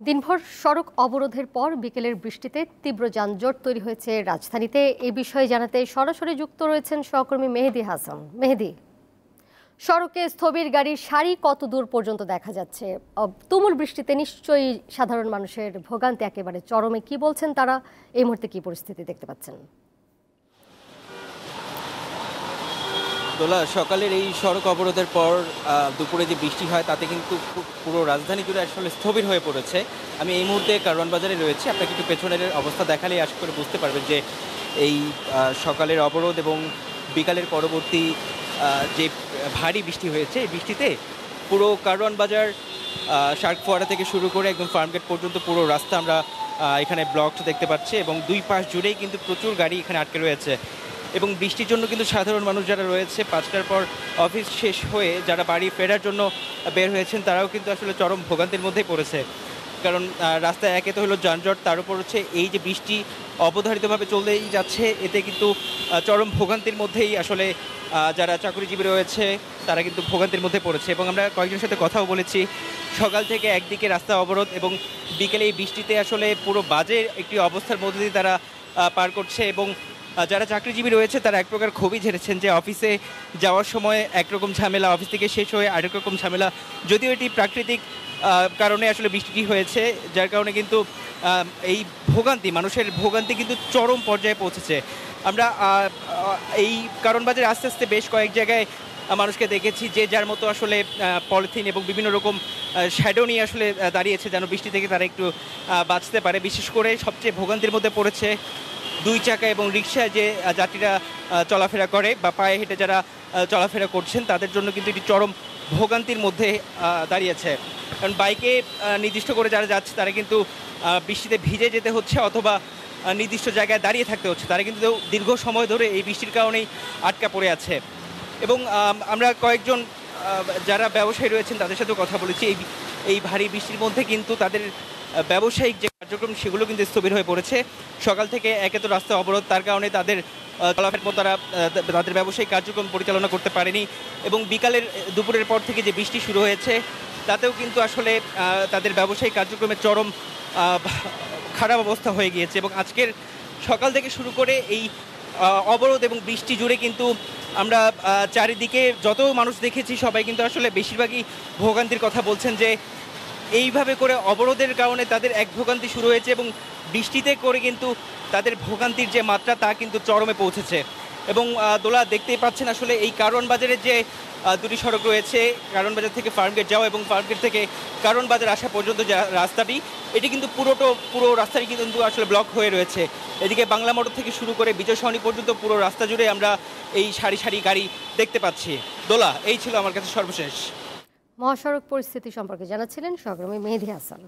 দিনভর সড়ক অবরোধের পর বিকেলের বৃষ্টিতে তীব্র যানজট তৈরি হয়েছে রাজধানীতে। এই বিষয়ে জানাতে সরাসরি যুক্ত রয়েছেন সহকর্মী মেহেদী হাসান। মেহেদী, সড়কে স্থবির গাড়ির সারি কত দূর পর্যন্ত দেখা যাচ্ছে? তুমুল বৃষ্টিতে নিশ্চয়ই সাধারণ মানুষের ভোগান্তি একেবারে চরমে। কি বলছেন তারা? এই মুহূর্তে কি পরিস্থিতি দেখতে পাচ্ছেন? দোলা, সকালের এই সড়ক অবরোধের পর দুপুরে যে বৃষ্টি হয় তাতে কিন্তু পুরো রাজধানী জুড়ে আসলে স্থবির হয়ে পড়েছে। আমি এই মুহূর্তে কারওয়ান বাজারে রয়েছি। আপনাকে একটু পেছনের অবস্থা দেখালেই আশা করে বুঝতে পারবেন যে এই সকালের অবরোধ এবং বিকালের পরবর্তী যে ভারী বৃষ্টি হয়েছে, এই বৃষ্টিতে পুরো কারওয়ান বাজার, শার্ক ফোয়ারা থেকে শুরু করে একদম ফার্মগেট পর্যন্ত পুরো রাস্তা আমরা এখানে ব্লকড দেখতে পাচ্ছি এবং দুই পাশ জুড়েই কিন্তু প্রচুর গাড়ি এখানে আটকে রয়েছে। এবং বৃষ্টির জন্য কিন্তু সাধারণ মানুষ যারা রয়েছে ৫টার পর অফিস শেষ হয়ে যারা বাড়ি ফেরার জন্য বের হয়েছেন তারাও কিন্তু আসলে চরম ভোগান্তির মধ্যেই পড়েছে। কারণ রাস্তায় একে তো হলো যানজট, তার উপর হচ্ছে এই যে বৃষ্টি অবধারিতভাবে চলেই যাচ্ছে, এতে কিন্তু চরম ভোগান্তির মধ্যেই আসলে যারা চাকরিজীবী রয়েছে তারা কিন্তু ভোগান্তির মধ্যে পড়েছে। এবং আমরা কয়েকজনের সাথে কথাও বলেছি, সকাল থেকে একদিকে রাস্তা অবরোধ এবং বিকেলে এই বৃষ্টিতে আসলে পুরো বাজে একটি অবস্থার মধ্যে দিয়ে তারা পার করছে। এবং যারা চাকরিজীবী রয়েছে তারা এক প্রকার ক্ষোভই ঝেড়েছেন যে অফিসে যাওয়ার সময় একরকম ঝামেলা, অফিস থেকে শেষ হয়ে আরেক রকম ঝামেলা। যদিও এটি প্রাকৃতিক কারণে আসলে বৃষ্টিটি হয়েছে, যার কারণে কিন্তু এই ভোগান্তি, মানুষের ভোগান্তি কিন্তু চরম পর্যায়ে পৌঁছেছে। আমরা এই কারওয়ান বাজারে আস্তে আস্তে বেশ কয়েক জায়গায় মানুষকে দেখেছি যে যার মতো আসলে পলিথিন এবং বিভিন্ন রকম শ্যাডো নিয়ে আসলে দাঁড়িয়েছে যেন বৃষ্টি থেকে তারা একটু বাঁচতে পারে। বিশেষ করে সবচেয়ে ভোগান্তির মধ্যে পড়েছে দুই চাকা এবং রিকশায় যে যাত্রীরা চলাফেরা করে বা পায়ে হেঁটে যারা চলাফেরা করছেন তাদের জন্য কিন্তু এটি চরম ভোগান্তির মধ্যে দাঁড়িয়েছে। কারণ বাইকে নির্দিষ্ট করে যারা যাচ্ছে তারা কিন্তু বৃষ্টিতে ভিজে যেতে হচ্ছে অথবা নির্দিষ্ট জায়গায় দাঁড়িয়ে থাকতে হচ্ছে। তারা কিন্তু দীর্ঘ সময় ধরে এই বৃষ্টির কারণেই আটকা পড়ে আছে। এবং আমরা কয়েকজন যারা ব্যবসায়ী রয়েছেন তাদের সাথেও কথা বলেছি। এই ভারী বৃষ্টির মধ্যে কিন্তু তাদের ব্যবসায়িক যে কার্যক্রম সেগুলো কিন্তু স্থবির হয়ে পড়েছে। সকাল থেকে একে তো রাস্তা অবরোধ, তার কারণে তাদের চলাফেরার মতো তারা তাদের ব্যবসায়িক কার্যক্রম পরিচালনা করতে পারেনি। এবং দুপুরের পর থেকে যে বৃষ্টি শুরু হয়েছে তাতেও কিন্তু আসলে তাদের ব্যবসায়িক কার্যক্রমের চরম খারাপ অবস্থা হয়ে গিয়েছে। এবং আজকের সকাল থেকে শুরু করে এই অবরোধ এবং বৃষ্টি জুড়ে কিন্তু আমরা চারিদিকে যত মানুষ দেখেছি সবাই কিন্তু আসলে বেশিরভাগই ভোগান্তির কথা বলছেন যে এইভাবে করে অবরোধের কারণে তাদের এক ভোগান্তি শুরু হয়েছে এবং বৃষ্টিতে করে কিন্তু তাদের ভোগান্তির যে মাত্রা তা কিন্তু চরমে পৌঁছেছে। এবং দোলা, দেখতেই পাচ্ছেন আসলে এই কারওয়ান বাজারের যে দুটি সড়ক রয়েছে, কারওয়ান বাজার থেকে ফার্মগেট যাওয়া এবং ফার্মগেট থেকে কারওয়ান বাজার আসা পর্যন্ত যে রাস্তাটি, এটি কিন্তু পুরো রাস্তাটি কিন্তু আসলে ব্লক হয়ে রয়েছে। এদিকে বাংলা মোটর থেকে শুরু করে বিজয় সরণি পর্যন্ত পুরো রাস্তা জুড়ে আমরা এই সারি সারি গাড়ি দেখতে পাচ্ছি। দোলা, এই ছিল আমার কাছে সর্বশেষ। মহাসড়ক পরিস্থিতি সম্পর্কে জানাচ্ছিলেন সহকর্মী মেহেদী হাসান।